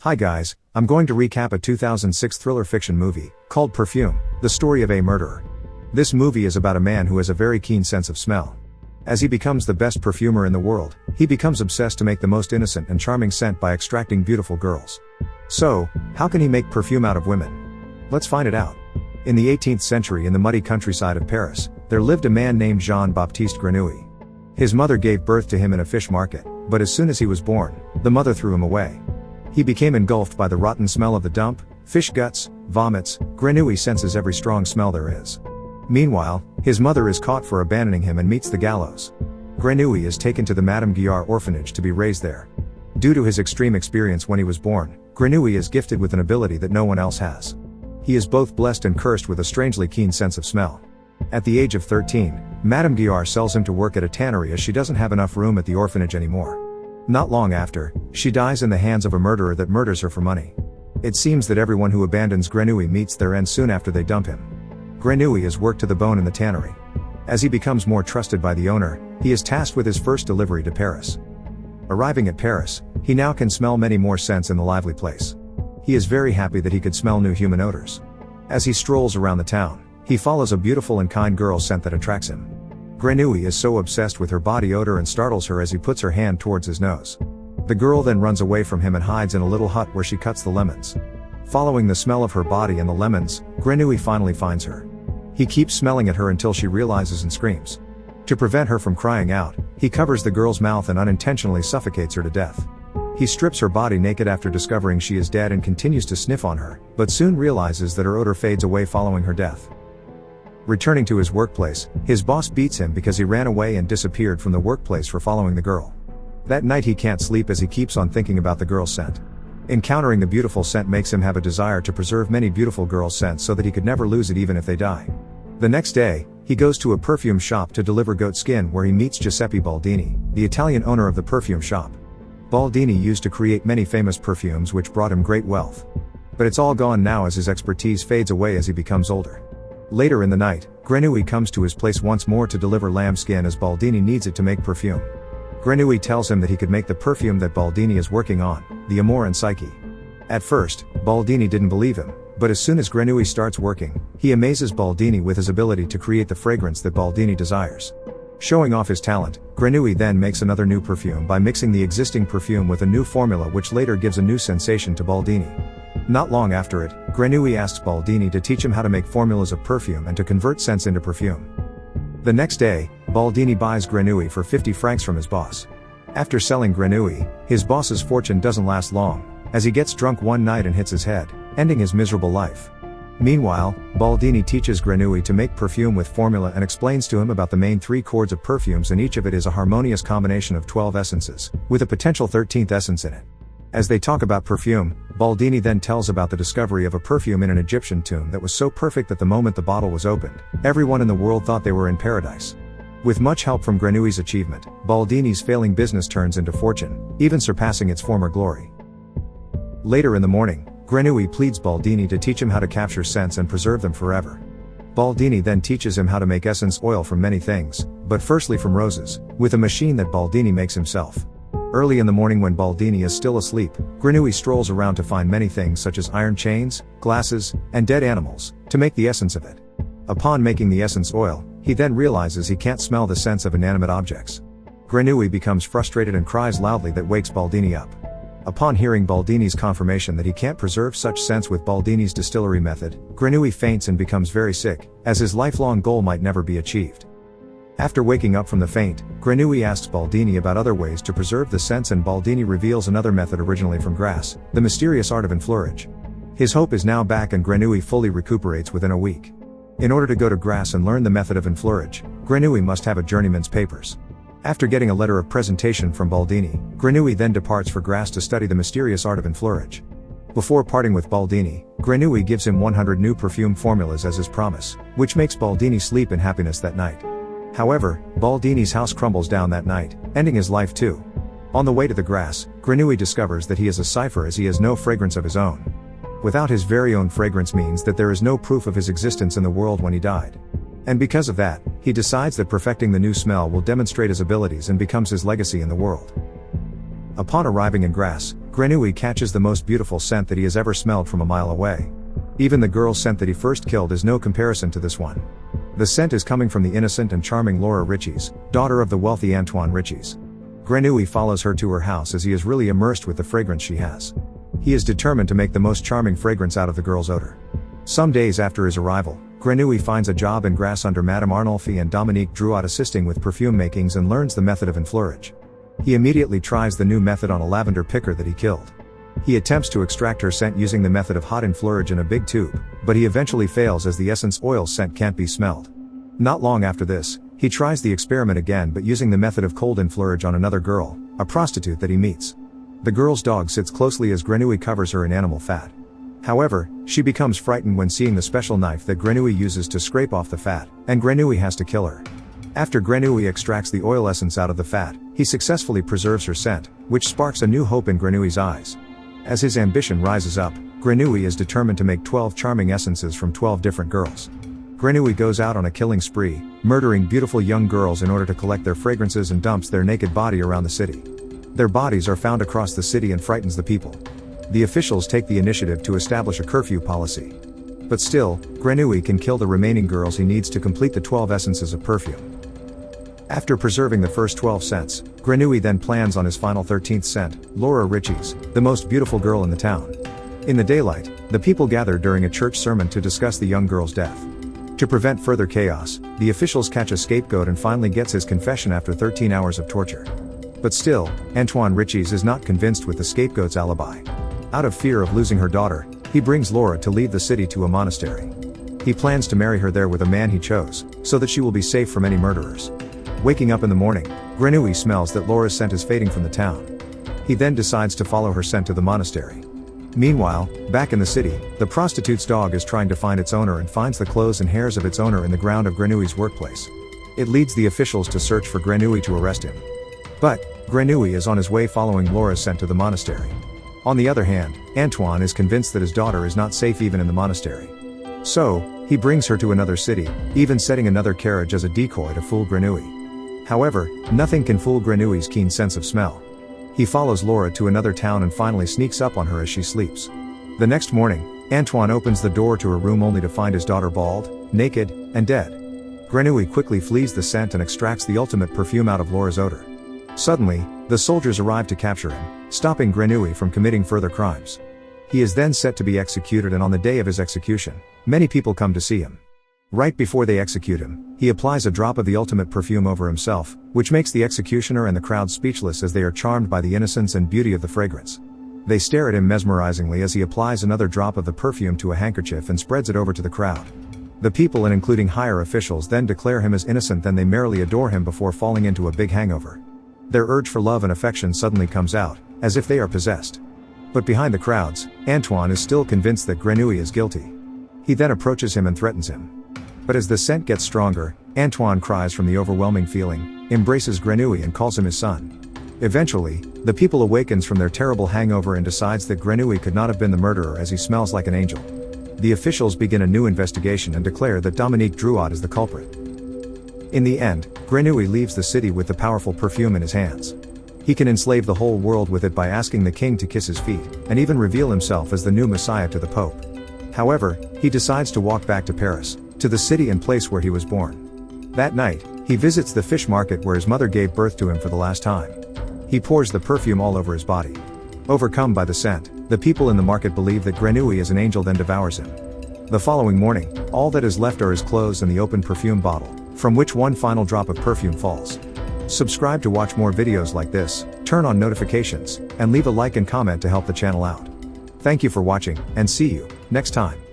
Hi guys, I'm going to recap a 2006 thriller fiction movie, called Perfume, the story of a murderer. This movie is about a man who has a very keen sense of smell. As he becomes the best perfumer in the world, he becomes obsessed to make the most innocent and charming scent by extracting beautiful girls. So, how can he make perfume out of women? Let's find it out. In the 18th century in the muddy countryside of Paris, there lived a man named Jean-Baptiste Grenouille. His mother gave birth to him in a fish market, but as soon as he was born, the mother threw him away. He became engulfed by the rotten smell of the dump, fish guts, vomits. Grenouille senses every strong smell there is. Meanwhile, his mother is caught for abandoning him and meets the gallows. Grenouille is taken to the Madame Guillard orphanage to be raised there. Due to his extreme experience when he was born, Grenouille is gifted with an ability that no one else has. He is both blessed and cursed with a strangely keen sense of smell. At the age of 13, Madame Guillard sells him to work at a tannery as she doesn't have enough room at the orphanage anymore. Not long after, she dies in the hands of a murderer that murders her for money. It seems that everyone who abandons Grenouille meets their end soon after they dump him. Grenouille is worked to the bone in the tannery. As he becomes more trusted by the owner, he is tasked with his first delivery to Paris. Arriving at Paris, he now can smell many more scents in the lively place. He is very happy that he could smell new human odors. As he strolls around the town, he follows a beautiful and kind girl's scent that attracts him. Grenouille is so obsessed with her body odor and startles her as he puts her hand towards his nose. The girl then runs away from him and hides in a little hut where she cuts the lemons. Following the smell of her body and the lemons, Grenouille finally finds her. He keeps smelling at her until she realizes and screams. To prevent her from crying out, he covers the girl's mouth and unintentionally suffocates her to death. He strips her body naked after discovering she is dead and continues to sniff on her, but soon realizes that her odor fades away following her death. Returning to his workplace, his boss beats him because he ran away and disappeared from the workplace for following the girl. That night he can't sleep as he keeps on thinking about the girl's scent. Encountering the beautiful scent makes him have a desire to preserve many beautiful girls' scents so that he could never lose it even if they die. The next day, he goes to a perfume shop to deliver goat skin where he meets Giuseppe Baldini, the Italian owner of the perfume shop. Baldini used to create many famous perfumes which brought him great wealth. But it's all gone now as his expertise fades away as he becomes older. Later in the night, Grenouille comes to his place once more to deliver lamb skin as Baldini needs it to make perfume. Grenouille tells him that he could make the perfume that Baldini is working on, the Amore and Psyche. At first, Baldini didn't believe him, but as soon as Grenouille starts working, he amazes Baldini with his ability to create the fragrance that Baldini desires. Showing off his talent, Grenouille then makes another new perfume by mixing the existing perfume with a new formula which later gives a new sensation to Baldini. Not long after it, Grenouille asks Baldini to teach him how to make formulas of perfume and to convert scents into perfume. The next day, Baldini buys Grenouille for 50 francs from his boss. After selling Grenouille, his boss's fortune doesn't last long, as he gets drunk one night and hits his head, ending his miserable life. Meanwhile, Baldini teaches Grenouille to make perfume with formula and explains to him about the main 3 chords of perfumes, and each of it is a harmonious combination of 12 essences, with a potential 13th essence in it. As they talk about perfume, Baldini then tells about the discovery of a perfume in an Egyptian tomb that was so perfect that the moment the bottle was opened, everyone in the world thought they were in paradise. With much help from Grenouille's achievement, Baldini's failing business turns into fortune, even surpassing its former glory. Later in the morning, Grenouille pleads Baldini to teach him how to capture scents and preserve them forever. Baldini then teaches him how to make essence oil from many things, but firstly from roses, with a machine that Baldini makes himself. Early in the morning when Baldini is still asleep, Grenouille strolls around to find many things such as iron chains, glasses, and dead animals, to make the essence of it. Upon making the essence oil, he then realizes he can't smell the scents of inanimate objects. Grenouille becomes frustrated and cries loudly that wakes Baldini up. Upon hearing Baldini's confirmation that he can't preserve such scents with Baldini's distillery method, Grenouille faints and becomes very sick, as his lifelong goal might never be achieved. After waking up from the faint, Grenouille asks Baldini about other ways to preserve the scents, and Baldini reveals another method originally from grass, the mysterious art of enfleurage. His hope is now back and Grenouille fully recuperates within a week. In order to go to Grasse and learn the method of enfleurage, Grenouille must have a journeyman's papers. After getting a letter of presentation from Baldini, Grenouille then departs for Grasse to study the mysterious art of enfleurage. Before parting with Baldini, Grenouille gives him 100 new perfume formulas as his promise, which makes Baldini sleep in happiness that night. However, Baldini's house crumbles down that night, ending his life too. On the way to the Grasse, Grenouille discovers that he is a cipher as he has no fragrance of his own. Without his very own fragrance means that there is no proof of his existence in the world when he died. And because of that, he decides that perfecting the new smell will demonstrate his abilities and becomes his legacy in the world. Upon arriving in Grasse, Grenouille catches the most beautiful scent that he has ever smelled from a mile away. Even the girl's scent that he first killed is no comparison to this one. The scent is coming from the innocent and charming Laura Ritchie's, daughter of the wealthy Antoine Ritchie's. Grenouille follows her to her house as he is really immersed with the fragrance she has. He is determined to make the most charming fragrance out of the girl's odor. Some days after his arrival, Grenouille finds a job in Grasse under Madame Arnolfi and Dominique Drouot assisting with perfume makings and learns the method of enfleurage. He immediately tries the new method on a lavender picker that he killed. He attempts to extract her scent using the method of hot enfleurage in a big tube, but he eventually fails as the essence oil scent can't be smelled. Not long after this, he tries the experiment again but using the method of cold enfleurage on another girl, a prostitute that he meets. The girl's dog sits closely as Grenouille covers her in animal fat. However, she becomes frightened when seeing the special knife that Grenouille uses to scrape off the fat, and Grenouille has to kill her. After Grenouille extracts the oil essence out of the fat, he successfully preserves her scent, which sparks a new hope in Grenouille's eyes. As his ambition rises up, Grenouille is determined to make 12 charming essences from 12 different girls. Grenouille goes out on a killing spree, murdering beautiful young girls in order to collect their fragrances and dumps their naked body around the city. Their bodies are found across the city and frightens the people. The officials take the initiative to establish a curfew policy. But still, Grenouille can kill the remaining girls he needs to complete the 12 essences of perfume. After preserving the first 12 scents, Grenouille then plans on his final 13th scent, Laura Ritchie's, the most beautiful girl in the town. In the daylight, the people gather during a church sermon to discuss the young girl's death. To prevent further chaos, the officials catch a scapegoat and finally gets his confession after 13 hours of torture. But still, Antoine Ritchie's is not convinced with the scapegoat's alibi. Out of fear of losing her daughter, he brings Laura to leave the city to a monastery. He plans to marry her there with a man he chose, so that she will be safe from any murderers. Waking up in the morning, Grenouille smells that Laura's scent is fading from the town. He then decides to follow her scent to the monastery. Meanwhile, back in the city, the prostitute's dog is trying to find its owner and finds the clothes and hairs of its owner in the ground of Grenouille's workplace. It leads the officials to search for Grenouille to arrest him. But, Grenouille is on his way following Laura's scent to the monastery. On the other hand, Antoine is convinced that his daughter is not safe even in the monastery. So, he brings her to another city, even setting another carriage as a decoy to fool Grenouille. However, nothing can fool Grenouille's keen sense of smell. He follows Laura to another town and finally sneaks up on her as she sleeps. The next morning, Antoine opens the door to her room only to find his daughter bald, naked, and dead. Grenouille quickly flees the scent and extracts the ultimate perfume out of Laura's odor. Suddenly, the soldiers arrive to capture him, stopping Grenouille from committing further crimes. He is then set to be executed, and on the day of his execution, many people come to see him. Right before they execute him, he applies a drop of the ultimate perfume over himself, which makes the executioner and the crowd speechless as they are charmed by the innocence and beauty of the fragrance. They stare at him mesmerizingly as he applies another drop of the perfume to a handkerchief and spreads it over to the crowd. The people, and including higher officials, then declare him as innocent, then they merely adore him before falling into a big hangover. Their urge for love and affection suddenly comes out, as if they are possessed. But behind the crowds, Antoine is still convinced that Grenouille is guilty. He then approaches him and threatens him. But as the scent gets stronger, Antoine cries from the overwhelming feeling, embraces Grenouille and calls him his son. Eventually, the people awakens from their terrible hangover and decides that Grenouille could not have been the murderer as he smells like an angel. The officials begin a new investigation and declare that Dominique Drouot is the culprit. In the end, Grenouille leaves the city with the powerful perfume in his hands. He can enslave the whole world with it by asking the king to kiss his feet, and even reveal himself as the new messiah to the Pope. However, he decides to walk back to Paris, to the city and place where he was born. That night, he visits the fish market where his mother gave birth to him for the last time. He pours the perfume all over his body. Overcome by the scent, the people in the market believe that Grenouille is an angel, then devours him. The following morning, all that is left are his clothes and the open perfume bottle, from which one final drop of perfume falls. Subscribe to watch more videos like this, turn on notifications, and leave a like and comment to help the channel out. Thank you for watching, and see you next time.